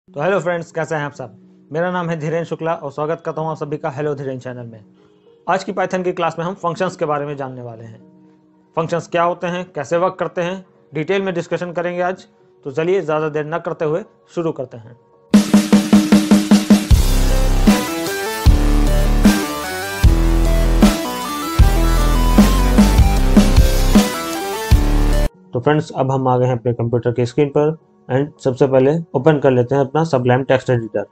तो hello friends, कैसे हैं आप सब। मेरा नाम है धीरेन्द्र शुक्ला और स्वागत करता हूं आप सभी का हेलो धीरेन्द्र चैनल में। आज की पाइथन की क्लास में हम फंक्शंस के बारे में जानने वाले हैं। फंक्शंस क्या होते हैं, कैसे वर्क करते हैं, डिटेल में डिस्कशन करेंगे आज। तो चलिए ज़्यादा देर न करते हुए शुरू करते हैं। तो फ्रेंड्स, अब हम आ गए हैं अपने कंप्यूटर की स्क्रीन पर एंड सबसे पहले ओपन कर लेते हैं अपना सबलाइम टेक्स्ट एडिटर।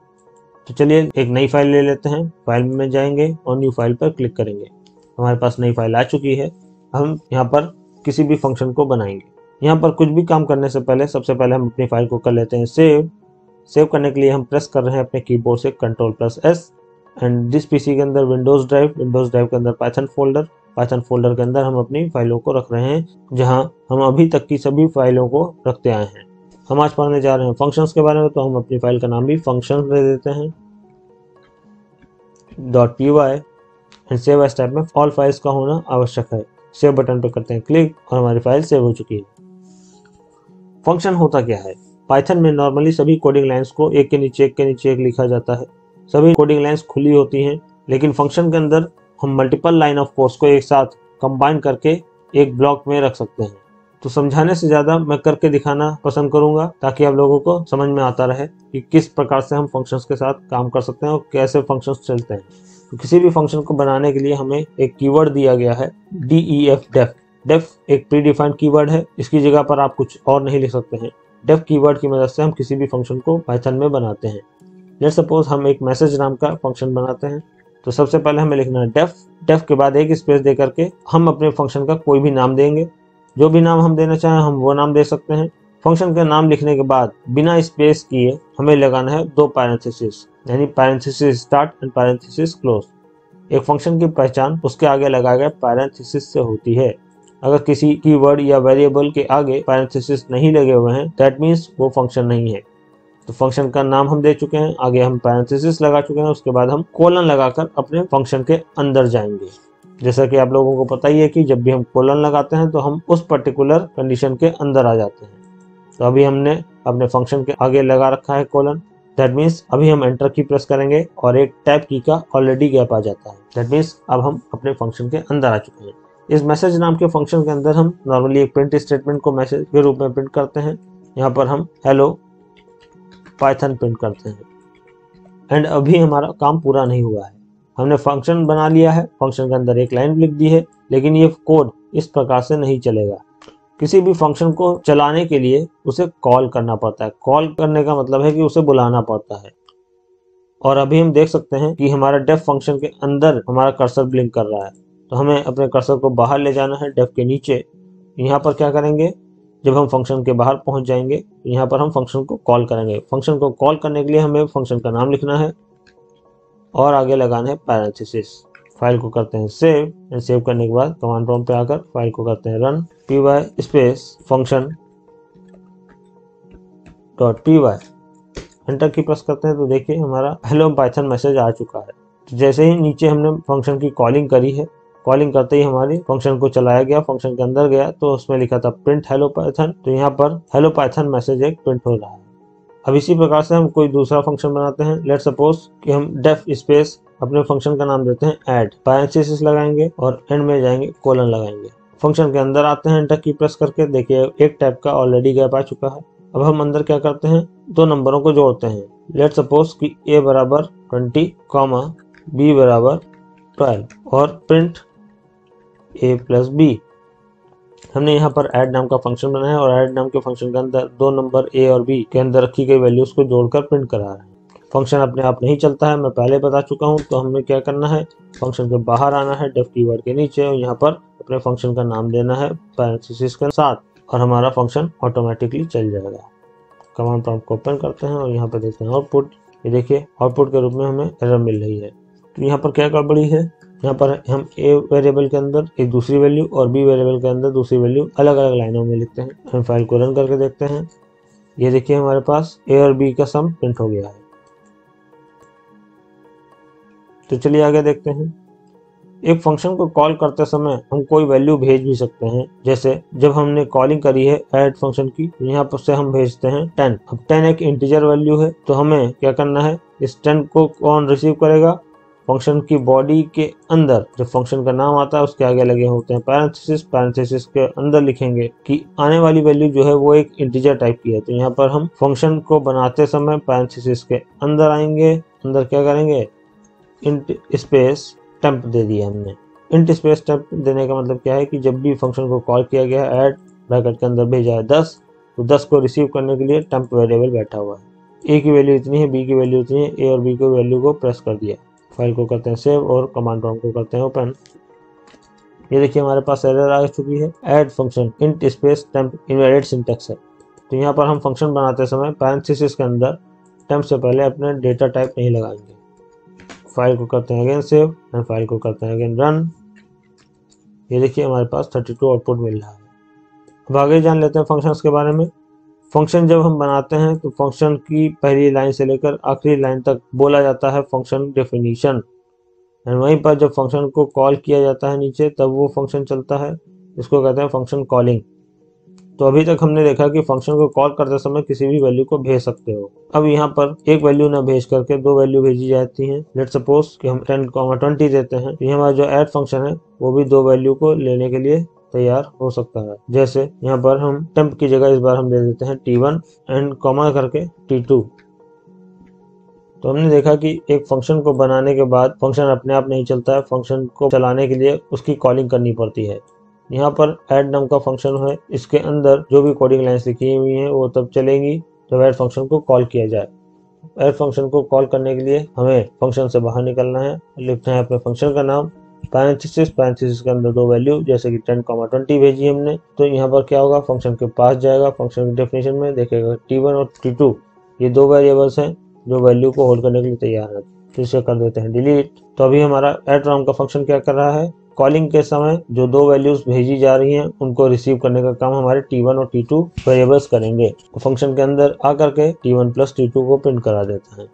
तो चलिए एक नई फाइल ले लेते हैं। फाइल में जाएंगे और न्यू फाइल पर क्लिक करेंगे। हमारे पास नई फाइल आ चुकी है। हम यहाँ पर किसी भी फंक्शन को बनाएंगे। यहाँ पर कुछ भी काम करने से पहले सबसे पहले हम अपनी फाइल को कर लेते हैं सेव करने के लिए हम प्रेस कर रहे हैं अपने कीबोर्ड से Ctrl+S एंड जिस पीसी के अंदर विंडोज ड्राइव के अंदर पाइथन फोल्डर के अंदर हम अपनी फाइलों को रख रहे हैं, जहां हम अभी तक की सभी फाइलों को रखते आए हैं। हम आज पढ़ने जा रहे हैं फंक्शंस के बारे में, तो हम अपनी फाइल का नाम भी फंक्शंस दे देते हैं .py and save as type में ऑल फाइल्स का होना आवश्यक है। सेव बटन पर करते हैं क्लिक और हमारी फाइल सेव हो चुकी है। फंक्शन होता क्या है? पाइथन में नॉर्मली सभी कोडिंग लाइंस को एक के नीचे एक लिखा जाता है। सभी कोडिंग लाइंस खुली होती हैं, लेकिन फंक्शन के अंदर हम मल्टीपल लाइन ऑफ कोड्स को एक साथ कंबाइन करके एक ब्लॉक में रख सकते हैं। तो समझाने से ज़्यादा मैं करके दिखाना पसंद करूंगा, ताकि आप लोगों को समझ में आता रहे कि किस प्रकार से हम फंक्शंस के साथ काम कर सकते हैं और कैसे फंक्शंस चलते हैं। तो किसी भी फंक्शन को बनाने के लिए हमें एक कीवर्ड दिया गया है def। डेफ एक प्री डिफाइंड कीवर्ड है। इसकी जगह पर आप कुछ और नहीं लिख सकते हैं। डेफ कीवर्ड की मदद से हम किसी भी फंक्शन को पाइथन में बनाते हैं। लेट्स सपोज हम एक मैसेज नाम का फंक्शन बनाते हैं। तो सबसे पहले हमें लिखना है डेफ के बाद एक स्पेस दे करके हम अपने फंक्शन का कोई भी नाम देंगे। जो भी नाम हम देना चाहें हम वो नाम दे सकते हैं। फंक्शन का नाम लिखने के बाद बिना स्पेस किए हमें लगाना है 2 पैरेंथेसिस, यानी parenthesis start and parenthesis close. एक फंक्शन की पहचान उसके आगे लगाए गए पैरेंथेसिस से होती है। अगर किसी कीवर्ड या वेरिएबल के आगे पैरेंथेसिस नहीं लगे हुए हैं, दैट मीन्स वो फंक्शन नहीं है। तो फंक्शन का नाम हम दे चुके हैं, आगे हम पैरेंथेसिस लगा चुके हैं, उसके बाद हम कोलन लगाकर अपने फंक्शन के अंदर जाएंगे। जैसा कि आप लोगों को पता ही है कि जब भी हम कोलन लगाते हैं तो हम उस पर्टिकुलर कंडीशन के अंदर आ जाते हैं। तो अभी हमने अपने फंक्शन के आगे लगा रखा है कोलन। दैट मीन्स अभी हम एंटर की प्रेस करेंगे और एक टाइप की का ऑलरेडी गैप आ जाता है। दैट मीन्स अब हम अपने फंक्शन के अंदर आ चुके हैं। इस मैसेज नाम के फंक्शन के अंदर हम नॉर्मली एक प्रिंट स्टेटमेंट को मैसेज के रूप में प्रिंट करते हैं। यहाँ पर हम हेलो पाइथन प्रिंट करते हैं। एंड अभी हमारा काम पूरा नहीं हुआ है। हमने फंक्शन बना लिया है, फंक्शन के अंदर एक लाइन लिख दी है, लेकिन ये कोड इस प्रकार से नहीं चलेगा। किसी भी फंक्शन को चलाने के लिए उसे कॉल करना पड़ता है। कॉल करने का मतलब है कि उसे बुलाना पड़ता है। और अभी हम देख सकते हैं कि हमारा डेफ फंक्शन के अंदर हमारा कर्सर ब्लिंक कर रहा है। तो हमें अपने कर्सर को बाहर ले जाना है डेफ के नीचे। यहाँ पर क्या करेंगे, जब हम फंक्शन के बाहर पहुंच जाएंगे यहाँ पर हम फंक्शन को कॉल करेंगे। फंक्शन को कॉल करने के लिए हमें फंक्शन का नाम लिखना है और आगे लगाना है पैरेंथेसिस। फाइल को करते हैं सेव एंड सेव करने के बाद कमांड प्रॉम्प्ट पे आकर फाइल को करते हैं run py space function .py। Enter की प्रेस करते हैं तो देखिए हमारा हेलो पाइथन मैसेज आ चुका है। तो जैसे ही नीचे हमने फंक्शन की कॉलिंग करी है, कॉलिंग करते ही हमारी फंक्शन को चलाया गया। फंक्शन के अंदर गया तो उसमें लिखा था प्रिंट हेलो पाइथन। तो यहाँ पर हेलो पाइथन मैसेज एक प्रिंट हो रहा है। अब इसी प्रकार से हम कोई दूसरा फंक्शन बनाते हैं। लेट्स सपोज कि हम डेफ स्पेस अपने फंक्शन का नाम देते हैं ऐड, पैरेंथेसिस लगाएंगे और एंड में जाएंगे कोलन लगाएंगे। फंक्शन के अंदर आते हैं, एंटर की प्रेस करके देखिए एक टाइप का ऑलरेडी गैप आ चुका है। अब हम अंदर क्या करते हैं, 2 नंबरों को जोड़ते हैं। लेट्स सपोज कि a बराबर 20, b बराबर 12 और प्रिंट a प्लस b। हमने यहाँ पर ऐड नाम का फंक्शन बनाया है और ऐड नाम के फंक्शन के अंदर 2 नंबर a और b के अंदर रखी गई वैल्यूज को जोड़कर प्रिंट करा रहे हैं। फंक्शन अपने आप नहीं चलता है, मैं पहले बता चुका हूँ। तो हमें क्या करना है, फंक्शन के बाहर आना है डेफ कीवर्ड के नीचे और यहाँ पर अपने फंक्शन का नाम देना है पैरेंथेसिस के साथ और हमारा फंक्शन ऑटोमेटिकली चल जाएगा। कमांड प्रॉम्प्ट को ओपन करते हैं और यहाँ पर देखते हैं आउटपुट। ये देखिए आउटपुट के रूप में हमें एरर मिल रही है। तो यहाँ पर क्या गड़बड़ी है, यहाँ पर हम a वेरिएबल के अंदर एक दूसरी वैल्यू और b वेरिएबल के अंदर दूसरी वैल्यू अलग अलग लाइनों में लिखते हैं। हम फाइल को रन करके देखते हैं। ये देखिए हमारे पास a और b का सम प्रिंट हो गया है। तो चलिए आगे देखते हैं। एक फंक्शन को कॉल करते समय हम कोई वैल्यू भेज भी सकते हैं। जैसे जब हमने कॉलिंग करी है ऐड फंक्शन की, यहाँ पर से हम भेजते हैं 10। अब 10 एक इंटीजर वैल्यू है, तो हमें क्या करना है, इस 10 को कौन रिसीव करेगा, फंक्शन की बॉडी के अंदर जब फंक्शन का नाम आता है उसके आगे लगे होते हैं पैरेंथेसिस, पैरेंथेसिस के अंदर लिखेंगे कि आने वाली वैल्यू जो है वो एक इंटीजर टाइप की है। तो यहाँ पर हम फंक्शन को बनाते समय पैरेंथेसिस के अंदर आएंगे, अंदर क्या करेंगे, इंट स्पेस टेम्प दे दिया हमने। इंट स्पेस टेम्प देने का मतलब क्या है कि जब भी फंक्शन को कॉल किया गया है, ऐड ब्रैकेट के अंदर भेजा है 10, तो 10 को रिसीव करने के लिए टेम्प वेरिएबल बैठा हुआ है। ए की वैल्यू इतनी है, बी की वैल्यू इतनी है, ए और बी की वैल्यू को प्रेस कर दिया। फाइल को करते हैं सेव और कमांड प्रॉम्प्ट को करते हैं ओपन। ये देखिए हमारे पास एरर आ चुकी है, add function int space temp invalid syntax है। तो यहाँ पर हम फंक्शन बनाते समय पैरेंथेसिस के अंदर टेम्प से पहले अपने डेटा टाइप नहीं लगाएंगे। फाइल को करते हैं अगेन सेव एंड फाइल को करते हैं अगेन रन। ये देखिए हमारे पास 32 आउटपुट मिल रहा है। अब आगे जान लेते हैं फंक्शंस के बारे में। फंक्शन जब हम बनाते हैं तो फंक्शन की पहली लाइन से लेकर आखिरी लाइन तक बोला जाता है फंक्शन डेफिनेशन, एंड वहीं पर जब फंक्शन को कॉल किया जाता है नीचे तब वो फंक्शन चलता है, इसको कहते हैं फंक्शन कॉलिंग। तो अभी तक हमने देखा कि फंक्शन को कॉल करते समय किसी भी वैल्यू को भेज सकते हो। अब यहाँ पर एक वैल्यू ना भेज करके दो वैल्यू भेजी जाती हैं। लेट्स सपोज कि हम 10, 20 देते हैं, तो हमारा जो ऐड फंक्शन है वो भी दो वैल्यू को लेने के लिए तैयार हो सकता है। जैसे यहाँ पर हम टेम्प की जगह इस बार हम दे देते हैं T1 एंड कॉमा करके T2। तो हमने देखा कि एक फंक्शन को बनाने के बाद फंक्शन अपने आप नहीं चलता है, फंक्शन को चलाने के लिए उसकी कॉलिंग करनी पड़ती है। यहाँ पर ऐड नाम का फंक्शन है, इसके अंदर जो भी कोडिंग लाइन्स लिखी हुई हैं वो तब चलेंगी जब ऐड फंक्शन को कॉल किया जाए। ऐड फंक्शन को कॉल करने के लिए हमें फंक्शन से बाहर निकलना है, लिखना है अपने फंक्शन का नाम, पैरेंथेसिस के अंदर दो वैल्यू जैसे कि 10, 20 भेजी हमने। तो यहाँ पर क्या होगा, फंक्शन के पास जाएगा, फंक्शन की डेफिनेशन में देखेगा T1 और T2 ये दो वेरिएबल्स हैं जो वैल्यू को होल्ड करने के लिए तैयार है। तो इसे कर देते हैं डिलीट। तो अभी हमारा ऐड नाम का फंक्शन क्या कर रहा है, कॉलिंग के समय जो दो वैल्यूज भेजी जा रही हैं उनको रिसीव करने का काम हमारे T1 और T2 वेरिएबल्स करेंगे। तो फंक्शन के अंदर आकर के T1 प्लस T2 को प्रिंट करा देते हैं।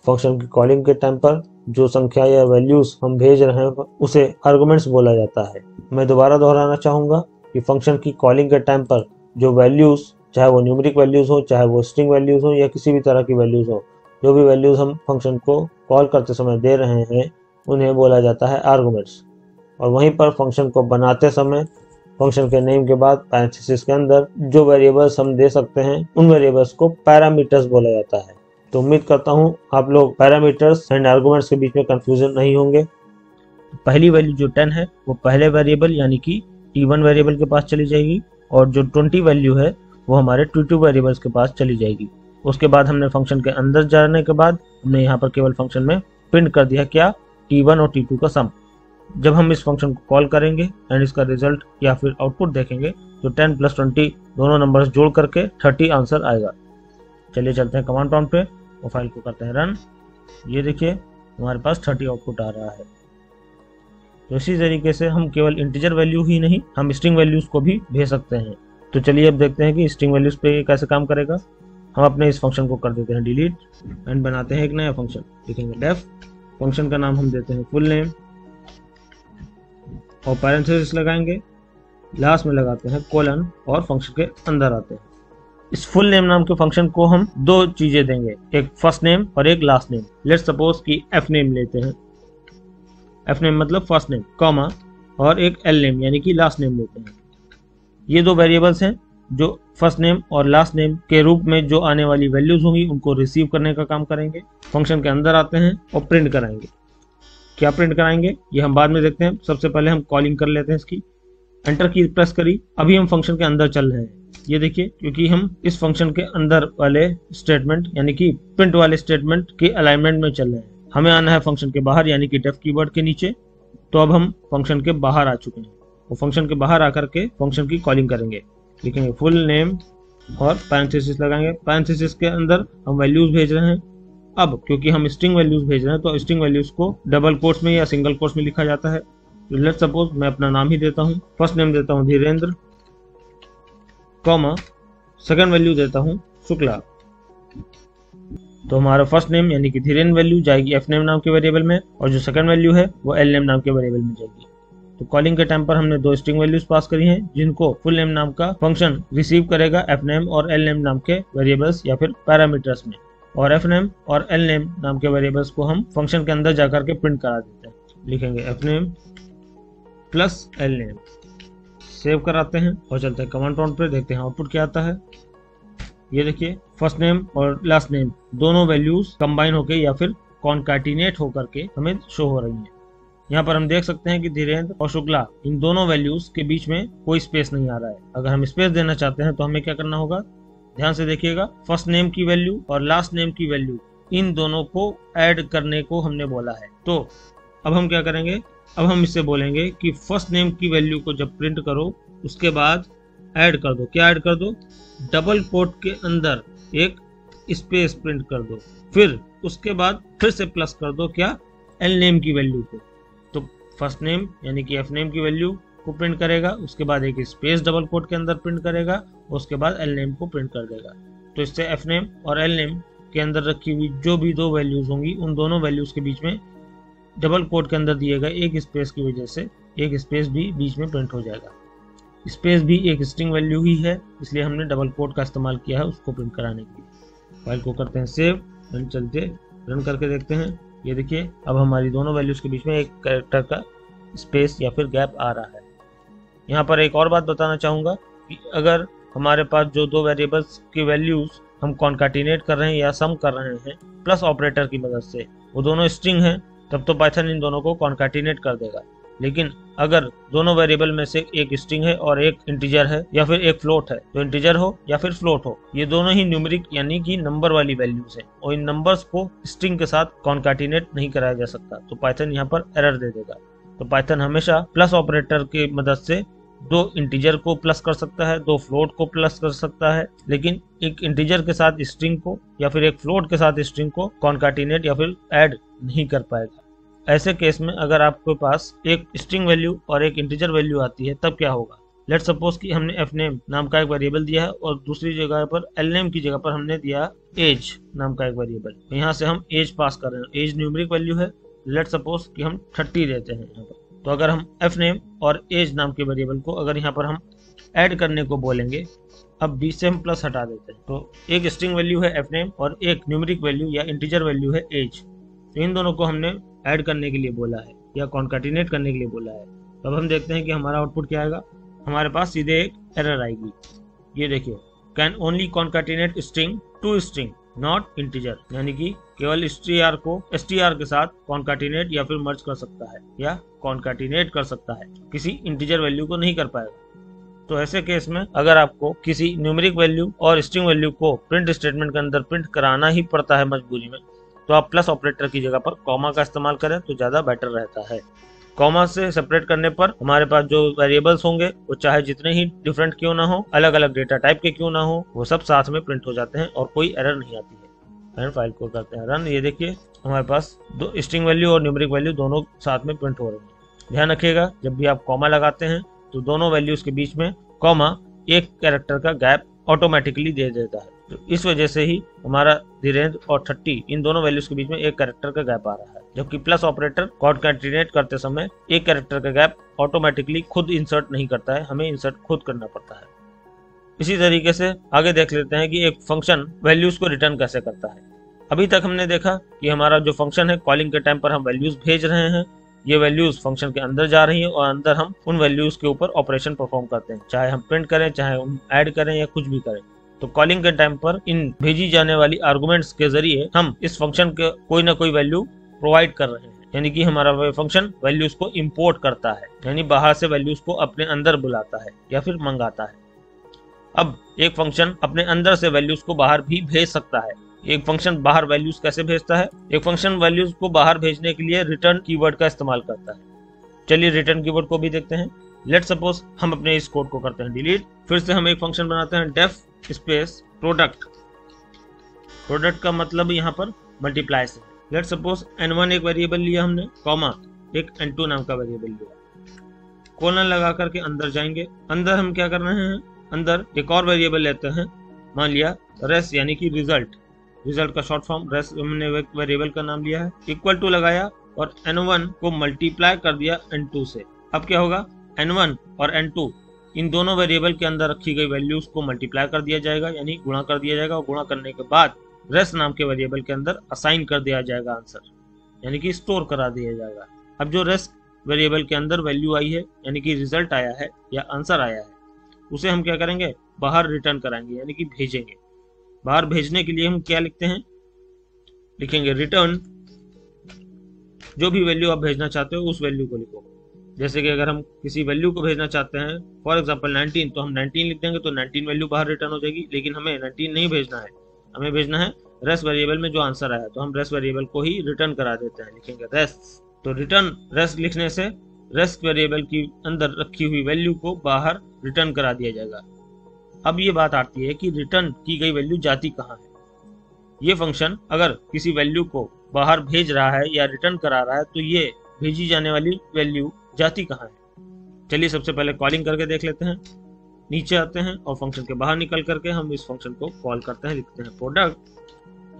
फंक्शन की कॉलिंग के टाइम पर जो संख्या या वैल्यूज हम भेज रहे हैं उसे आर्गुमेंट्स बोला जाता है। मैं दोबारा दोहराना चाहूंगा कि फंक्शन की कॉलिंग के टाइम पर जो वैल्यूज, चाहे वो न्यूमेरिक वैल्यूज हो, चाहे वो स्ट्रिंग वैल्यूज हो या किसी भी तरह की वैल्यूज हो, जो भी वैल्यूज हम फंक्शन को कॉल करते समय दे रहे हैं उन्हें बोला जाता है आर्गुमेंट्स। और वहीं पर फंक्शन को बनाते समय फंक्शन के नेम के बाद पैरेंथेसिस के अंदर जो वेरिएबल्स हम दे सकते हैं उन वेरिएबल्स को पैरामीटर्स बोला जाता है। तो उम्मीद करता हूँ आप लोग पैरामीटर्स एंड आर्गुमेंट्स के बीच में कंफ्यूजन नहीं होंगे। पहली वैल्यू जो 10 है वो पहले वेरिएबल यानी कि T1 वेरिएबल के पास चली जाएगी, और जो 20 वैल्यू है वो हमारे T2 वेरिएबल्स के पास चली जाएगी। उसके बाद हमने फंक्शन के अंदर जाने के बाद हमने यहाँ पर केवल फंक्शन में प्रिंट कर दिया क्या, T1 और T2 का सम। जब हम इस फंक्शन को कॉल करेंगे एंड इसका रिजल्ट या फिर आउटपुट देखेंगे तो 10 प्लस 20 दोनों नंबर्स जोड़ करके 30 आंसर आएगा। चलिए चलते हैं कमांड प्रॉम्प्ट पे और फाइल को करते हैं रन। ये देखिए हमारे पास 30 आउटपुट आ रहा है। तो इसी तरीके से हम केवल इंटीजर वैल्यू ही नहीं, हम स्ट्रिंग वैल्यूज को भी भेज सकते हैं। तो चलिए अब देखते हैं कि स्ट्रिंग वैल्यूज पे कैसे काम करेगा। हम अपने इस फंक्शन को कर देते हैं डिलीट एंड बनाते हैं एक नया फंक्शन, लिखेंगे डेफ। फंक्शन का नाम हम देते हैं फुल नेम और पैरेंथेसिस लगाएंगे, लास्ट में लगाते हैं कोलन और फंक्शन के अंदर आते हैं। इस फुल नेम नाम के फंक्शन को हम दो चीजें देंगे, एक फर्स्ट नेम और एक लास्ट नेम। लेट्स सपोज कि एफ नेम लेते हैं, एफ नेम मतलब फर्स्ट नेम, कॉमा और एक एल नेम यानी कि लास्ट नेम लेते हैं। ये दो वेरिएबल्स हैं जो फर्स्ट नेम और लास्ट नेम के रूप में जो आने वाली वैल्यूज होंगी उनको रिसीव करने का काम करेंगे। फंक्शन के अंदर आते हैं और प्रिंट कराएंगे। क्या प्रिंट कराएंगे ये हम बाद में देखते हैं, सबसे पहले हम कॉलिंग कर लेते हैं इसकी। एंटर की प्रेस करी, अभी हम फंक्शन के अंदर चल रहे हैं। ये देखिए क्योंकि हम इस फंक्शन के अंदर वाले स्टेटमेंट यानी कि प्रिंट वाले स्टेटमेंट के अलाइनमेंट में चल रहे हैं। हमें आना है फंक्शन के बाहर यानी कि डेफ कीवर्ड के नीचे। तो अब हम फंक्शन के बाहर आ चुके हैं। वो फंक्शन के बाहर आकर के फंक्शन की कॉलिंग करेंगे, लिखेंगे फुल नेम और पैरेंथेसिस लगाएंगे। पैरेंथेसिस के अंदर हम वैल्यूज भेज रहे हैं। अब क्योंकि हम स्ट्रिंग वैल्यूज भेज रहे हैं तो स्ट्रिंग वैल्यूज को डबल कोट्स में या सिंगल कोट्स में लिखा जाता है। लेट्स सपोज मैं अपना नाम ही देता हूँ, फर्स्ट नेम देता हूँ धीरेन्द्र, कॉमा सेकंड वैल्यू देता हूँ शुक्ला, तो हमारा फर्स्ट नेम यानी कि धीरेन्द्र वैल्यू जाएगी एफ नेम नाम के वेरिएबल में, और जो सेकंड वैल्यू है वो एल नेम नाम के वेरिएबल में जाएगी। तो कॉलिंग के टाइम पर हमने दो स्ट्रिंग वैल्यूज पास करी हैं जिनको फुल नेम नाम का फंक्शन रिसीव करेगा एफ नेम और एल नेम नाम के वेरिएबल्स या फिर पैरामीटर्स में, और एफ नेम और एल नेम नाम के वेरिएबल्स को हम फंक्शन के अंदर जाकर के प्रिंट करा देते हैं। लिखेंगे F name plus L name, save कराते हैं और चलते हैं कमांड प्रॉम्प्ट पे, देखते हैं आउटपुट क्या आता है। ये देखिए फर्स्ट नेम और लास्ट नेम दोनों वैल्यूज कंबाइन होकर या फिर कॉन्कैटिनेट होकर के हमें शो हो रही हैं। यहाँ पर हम देख सकते हैं कि धीरेन्द्र और शुक्ला इन दोनों वैल्यूज के बीच में कोई स्पेस नहीं आ रहा है। अगर हम स्पेस देना चाहते हैं तो हमें क्या करना होगा, ध्यान से देखिएगा, फर्स्ट नेम की वैल्यू और लास्ट नेम की वैल्यू इन दोनों को ऐड करने को हमने बोला है। तो अब हम क्या करेंगे, अब हम इससे बोलेंगे कि फर्स्ट नेम की वैल्यू को जब प्रिंट करो उसके बाद ऐड कर दो, क्या ऐड कर दो, डबल कोट के अंदर एक स्पेस प्रिंट कर दो, फिर उसके बाद फिर से प्लस कर दो क्या, एल नेम की वैल्यू को। तो फर्स्ट नेम यानी कि एफ नेम की वैल्यू को प्रिंट करेगा, उसके बाद एक स्पेस डबल कोट के अंदर प्रिंट करेगा, उसके बाद एल नेम को प्रिंट कर देगा। तो इससे एफ नेम और एल नेम के अंदर रखी हुई जो भी दो वैल्यूज होंगी उन दोनों वैल्यूज के बीच में डबल कोट के अंदर दिए गए एक स्पेस की वजह से एक स्पेस भी बीच में प्रिंट हो जाएगा। स्पेस भी एक स्ट्रिंग वैल्यू ही है, इसलिए हमने डबल कोट का इस्तेमाल किया है उसको प्रिंट कराने के लिए। फाइल को करते हैं सेव, चलते रन करके देखते हैं। ये देखिए अब हमारी दोनों वैल्यूज के बीच में एक कैरेक्टर का स्पेस या फिर गैप आ रहा है। यहाँ पर एक और बात बताना चाहूँगा कि अगर हमारे पास जो दो वेरिएबल्स की वैल्यूज हम कॉन्कैटिनेट कर रहे हैं या सम कर रहे हैं प्लस ऑपरेटर की मदद से, वो दोनों स्ट्रिंग हैं, तब तो पाइथन इन दोनों को कॉन्कैटिनेट कर देगा। लेकिन अगर दोनों वेरिएबल में से एक स्ट्रिंग है और एक इंटीजर है या फिर एक फ्लोट है, तो इंटीजर हो या फिर फ्लोट हो, ये दोनों ही न्यूमेरिक यानी कि नंबर वाली वैल्यूज हैं और इन नंबर्स को स्ट्रिंग के साथ कॉन्कैटिनेट नहीं कराया जा सकता, तो पाइथन यहाँ पर एरर दे देगा। तो पाइथन हमेशा प्लस ऑपरेटर की मदद से दो इंटीजर को प्लस कर सकता है, दो फ्लोट को प्लस कर सकता है, लेकिन एक इंटीजर के साथ स्ट्रिंग को या फिर एक फ्लोट के साथ स्ट्रिंग को कॉन्कैटिनेट या फिर ऐड नहीं कर पाएगा। ऐसे केस में अगर आपके पास एक स्ट्रिंग वैल्यू और एक इंटीजर वैल्यू आती है तब क्या होगा, लेट्स सपोज कि हमने एफ नेम नाम का एक वेरिएबल दिया है और दूसरी जगह पर एल नेम की जगह पर हमने दिया एज नाम का एक वेरिएबल। यहाँ से हम एज पास कर रहे हैं, एज न्यूमेरिक वैल्यू है, लेट्स सपोज कि हम 30 देते हैं यहाँ पर। तो अगर हम एफ नेम और एज नाम के वेरिएबल को अगर यहाँ पर हम ऐड करने को बोलेंगे, अब बीच से हम प्लस हटा देते हैं, तो एक स्ट्रिंग वैल्यू है एफ नेम और एक न्यूमेरिक वैल्यू या इंटीजर वैल्यू है एज, तो इन दोनों को हमने ऐड करने के लिए बोला है या कॉन्कैटिनेट करने के लिए बोला है। तो अब हम देखते हैं कि हमारा आउटपुट क्या आएगा। हमारे पास सीधे एक एरर आएगी, ये देखिए, can only concatenate string to string not integer, यानी कि केवल str को str के साथ कॉन्कैटिनेट या फिर मर्ज कर सकता है या कॉन्कैटिनेट कर सकता है, किसी इंटीजर वैल्यू को नहीं कर पाएगा। तो ऐसे केस में अगर आपको किसी न्यूमेरिक वैल्यू और स्ट्रिंग वैल्यू को प्रिंट स्टेटमेंट के अंदर प्रिंट कराना ही पड़ता है मजबूरी में, तो आप प्लस ऑपरेटर की जगह पर कॉमा का इस्तेमाल करें तो ज़्यादा बेटर रहता है। कॉमा से सेपरेट करने पर हमारे पास जो वेरिएबल्स होंगे वो चाहे जितने ही डिफरेंट क्यों ना हो, अलग अलग डेटा टाइप के क्यों ना हो, वो सब साथ में प्रिंट हो जाते हैं और कोई एरर नहीं आती है। फाइल को करते हैं रन। ये देखिए हमारे पास दो स्ट्रिंग वैल्यू और न्यूमेरिक वैल्यू दोनों साथ में प्रिंट हो रही है। ध्यान रखिएगा जब भी आप कॉमा लगाते हैं तो दोनों वैल्यूज के बीच में कॉमा एक कैरेक्टर का गैप ऑटोमेटिकली दे देता है। तो इस वजह से ही हमारा धीरेन्द्र और 30 इन दोनों वैल्यूज के बीच में एक कैरेक्टर का गैप आ रहा है, जबकि प्लस ऑपरेटर कॉन्कैटिनेट करते समय एक कैरेक्टर का गैप ऑटोमेटिकली खुद इंसर्ट नहीं करता है, हमें इंसर्ट खुद करना पड़ता है। इसी तरीके से आगे देख लेते हैं कि एक फंक्शन वैल्यूज को रिटर्न कैसे करता है। अभी तक हमने देखा कि हमारा जो फंक्शन है, कॉलिंग के टाइम पर हम वैल्यूज भेज रहे हैं, ये वैल्यूज फंक्शन के अंदर जा रही है और अंदर हम उन वैल्यूज के ऊपर ऑपरेशन परफॉर्म करते हैं, चाहे हम प्रिंट करें, चाहे हम ऐड करें या कुछ भी करें। तो कॉलिंग के टाइम पर इन भेजी जाने वाली आर्गुमेंट्स के जरिए हम इस फंक्शन के कोई ना कोई वैल्यू प्रोवाइड कर रहे हैं, यानी कि हमारा फंक्शन वैल्यूज को इंपोर्ट करता है, यानी बाहर से वैल्यूज को अपने अंदर बुलाता है या फिर मंगाता है। अब एक फंक्शन अपने अंदर से वैल्यूज को बाहर भी भेज सकता है। एक फंक्शन बाहर वैल्यूज कैसे भेजता है? एक फंक्शन वैल्यूज को बाहर भेजने के लिए रिटर्न कीवर्ड का इस्तेमाल करता है। चलिए रिटर्न कीवर्ड को भी देखते हैं। लेट्स सपोज हम अपने इस कोड को करते हैं डिलीट, फिर से हम एक फंक्शन बनाते हैं डेफ स्पेस प्रोडक्ट। प्रोडक्ट का मतलब यहाँ पर मल्टीप्लाई से। लेट्स सपोज n1 एक वेरिएबल लिया हमने, कॉमा एक n2 नाम का वेरिएबल लिया, कोलन लगा करके अंदर जाएंगे। अंदर हम क्या कर रहे हैं, अंदर एक और वेरिएबल लेते हैं, मान लिया रेस यानी कि रिजल्ट। रिजल्ट का शॉर्ट फॉर्म, रेस्ट हमने वेरिएबल का नाम लिया है, इक्वल टू लगाया और n1 को मल्टीप्लाई कर दिया n2 से। अब क्या होगा, n1 और n2 इन दोनों वेरिएबल के अंदर रखी गई वैल्यूज को मल्टीप्लाई कर दिया जाएगा, यानी गुणा कर दिया जाएगा, और गुणा करने के बाद रेस्ट नाम के वेरिएबल के अंदर असाइन कर दिया जाएगा आंसर, यानी कि स्टोर करा दिया जाएगा। अब जो रेस्ट वेरिएबल के अंदर वैल्यू आई है, यानी कि रिजल्ट आया है या आंसर आया है, उसे हम क्या करेंगे, बाहर रिटर्न कराएंगे, यानी कि भेजेंगे। बाहर भेजने के लिए हम क्या लिखते हैं, लिखेंगे रिटर्न, जो भी वैल्यू आप भेजना चाहते हो उस वैल्यू को लिखो। जैसे कि अगर हम किसी वैल्यू को भेजना चाहते हैं, फॉर एग्जांपल 19, तो हम 19 लिख देंगे तो 19 वैल्यू बाहर रिटर्न हो जाएगी। लेकिन हमें 19 नहीं भेजना है, हमें भेजना है रेस्ट वेरिएबल में जो आंसर आया, तो हम रेस्ट वेरिएबल को ही रिटर्न करा देते हैं, लिखेंगे रेस्ट। तो रिटर्न रेस्ट लिखने से रेस्ट वेरिएबल की अंदर रखी हुई वैल्यू को बाहर रिटर्न करा दिया जाएगा। अब ये बात आती है कि रिटर्न की गई वैल्यू जाती कहाँ है। ये फंक्शन अगर किसी वैल्यू को बाहर भेज रहा है या रिटर्न करा रहा है, तो ये भेजी जाने वाली वैल्यू जाती कहाँ है। चलिए सबसे पहले कॉलिंग करके देख लेते हैं। नीचे आते हैं और फंक्शन के बाहर निकल करके हम इस फंक्शन को कॉल करते हैं, लिखते हैं प्रोडक्ट,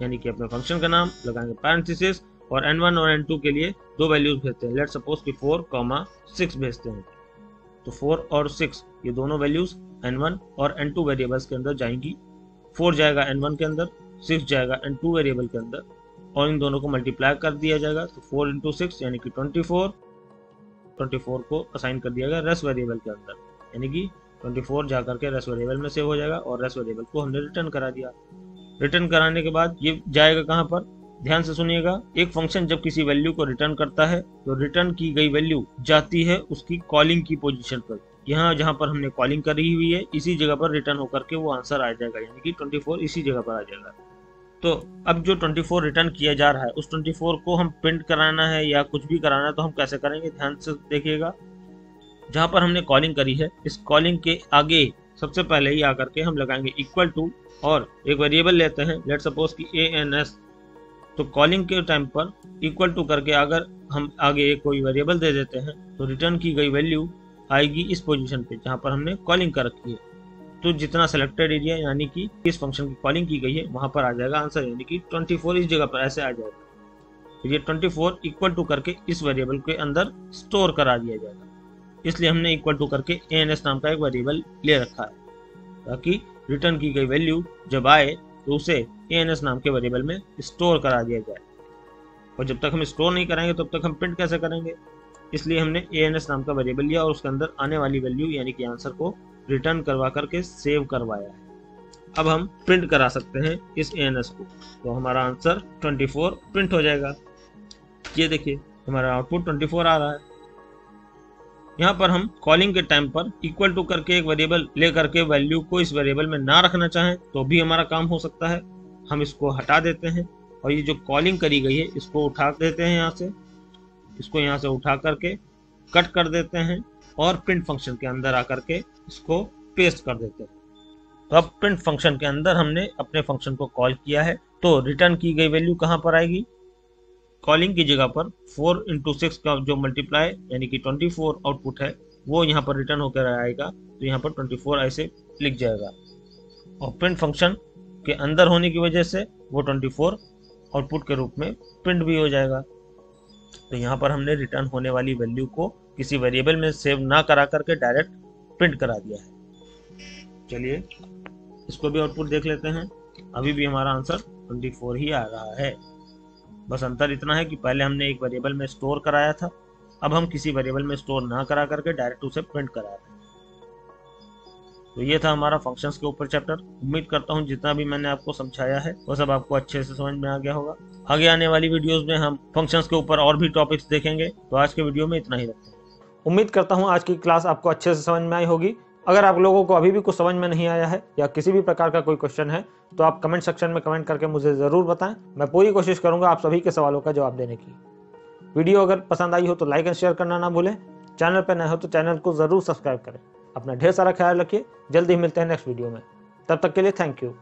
यानी कि अपने फंक्शन का नाम लगाएंगे पैरेंथेसिस, और n1 और n2 के लिए दो वैल्यूज भेजते हैं। लेट सपोज कि 4,6 भेजते हैं। तो 4 और 6 ये दोनों वैल्यूज n1 और n2 वेरिएबल्स के अंदर जाएंगी। 4 जाएगा n1 के अंदर, 6 जाएगा n2 वेरिएबल के अंदर, और इन दोनों को मल्टीप्लाई कर दिया जाएगा। तो 4 × 6 यानी कि 24 को असाइन कर दिया गया रेस्ट वेरिएबल के अंदर, यानी कि 24 जा करके रेस्ट वेरिएबल में सेव हो जाएगा, और रेस्ट वेरिएबल को हमने रिटर्न करा दिया। रिटर्न कराने के बाद ये जाएगा कहाँ पर, ध्यान से सुनिएगा। एक फंक्शन जब किसी वैल्यू को रिटर्न करता है तो रिटर्न की गई वैल्यू जाती है उसकी कॉलिंग की पोजीशन पर। यहाँ जहाँ पर हमने कॉलिंग करी हुई है इसी जगह पर रिटर्न होकर के वो आंसर आ जाएगा, यानी कि 24 इसी जगह पर आ जाएगा। तो अब जो 24 रिटर्न किया जा रहा है उस 24 को हम प्रिंट कराना है या कुछ भी कराना है, तो हम कैसे करेंगे, ध्यान से देखिएगा। जहाँ पर हमने कॉलिंग करी है इस कॉलिंग के आगे सबसे पहले ही आकर के हम लगाएंगे इक्वल टू, और एक वेरिएबल लेते हैं, लेट सपोज कि ans। तो कॉलिंग के टाइम पर इक्वल टू करके अगर हम आगे कोई वेरिएबल दे देते हैं तो रिटर्न की गई वैल्यू आएगी इस पोजीशन पे जहाँ पर हमने कॉलिंग कर रखी है। तो जितना सेलेक्टेड एरिया यानी कि इस फंक्शन की कॉलिंग की गई है वहां पर आ जाएगा आंसर, यानी कि 24 इस जगह पर ऐसे आ जाएगा। तो ये 24 इक्वल टू करके इस वेरिएबल के अंदर स्टोर करा दिया जाएगा, इसलिए हमने इक्वल टू करके ans नाम का एक वेरिएबल ले रखा है, ताकि रिटर्न की गई वैल्यू जब आए तो उसे ans नाम के वेरिएबल में स्टोर करा दिया जाए। और जब तक हम स्टोर नहीं कराएंगे तब तक हम प्रिंट कैसे करेंगे, इसलिए हमने ans नाम का वेरिएबल लिया और उसके अंदर आने वाली वैल्यू यानी कि आंसर को रिटर्न करवा करके सेव करवाया है। अब हम प्रिंट करा सकते हैं इस ans को, तो हमारा आंसर 24 प्रिंट हो जाएगा। ये देखिए हमारा आउटपुट 24 आ रहा है। यहाँ पर हम कॉलिंग के टाइम पर इक्वल टू करके एक वेरिएबल ले करके वैल्यू को इस वेरिएबल में ना रखना चाहें तो भी हमारा काम हो सकता है। हम इसको हटा देते हैं और ये जो कॉलिंग करी गई है इसको उठा देते हैं, यहाँ से इसको यहाँ से उठा करके कट कर देते हैं और प्रिंट फंक्शन के अंदर आकर के इसको पेस्ट कर देते हैं। तो अब प्रिंट फंक्शन के अंदर हमने अपने फंक्शन को कॉल किया है, तो रिटर्न की गई वैल्यू कहाँ पर आएगी, कॉलिंग की जगह पर 4 × 6 का जो मल्टीप्लाई यानी कि 24 आउटपुट है वो यहाँ पर रिटर्न होकर आएगा। तो यहाँ पर 24 ऐसे लिख जाएगा और प्रिंट फंक्शन के अंदर होने की वजह से वो 24 आउटपुट के रूप में प्रिंट भी हो जाएगा। तो यहाँ पर हमने रिटर्न होने वाली वैल्यू को किसी वेरिएबल में सेव ना करा करके डायरेक्ट प्रिंट करा दिया है। चलिए इसको भी आउटपुट देख लेते हैं। अभी भी हमारा आंसर 24 ही आ रहा है। बस अंतर इतना है कि पहले हमने एक वेरिएबल में स्टोर कराया था, अब हम किसी वेरिएबल में स्टोर ना करा करके डायरेक्ट उसे प्रिंट करा रहे हैं। तो ये था हमारा फंक्शंस के ऊपर चैप्टर। उम्मीद करता हूँ जितना भी मैंने आपको समझाया है वो सब आपको अच्छे से समझ में आ गया होगा। आगे आने वाली वीडियोस में हम फंक्शंस के ऊपर और भी टॉपिक्स देखेंगे। तो आज के वीडियो में इतना ही रखते हैं। उम्मीद करता हूँ आज की क्लास आपको अच्छे से समझ में आई होगी। अगर आप लोगों को अभी भी कुछ समझ में नहीं आया है या किसी भी प्रकार का कोई क्वेश्चन है तो आप कमेंट सेक्शन में कमेंट करके मुझे ज़रूर बताएं। मैं पूरी कोशिश करूंगा आप सभी के सवालों का जवाब देने की। वीडियो अगर पसंद आई हो तो लाइक एंड शेयर करना ना भूलें। चैनल पर नए हो तो चैनल को ज़रूर सब्सक्राइब करें। अपना ढेर सारा ख्याल रखिए। जल्दी ही मिलते हैं नेक्स्ट वीडियो में। तब तक के लिए थैंक यू।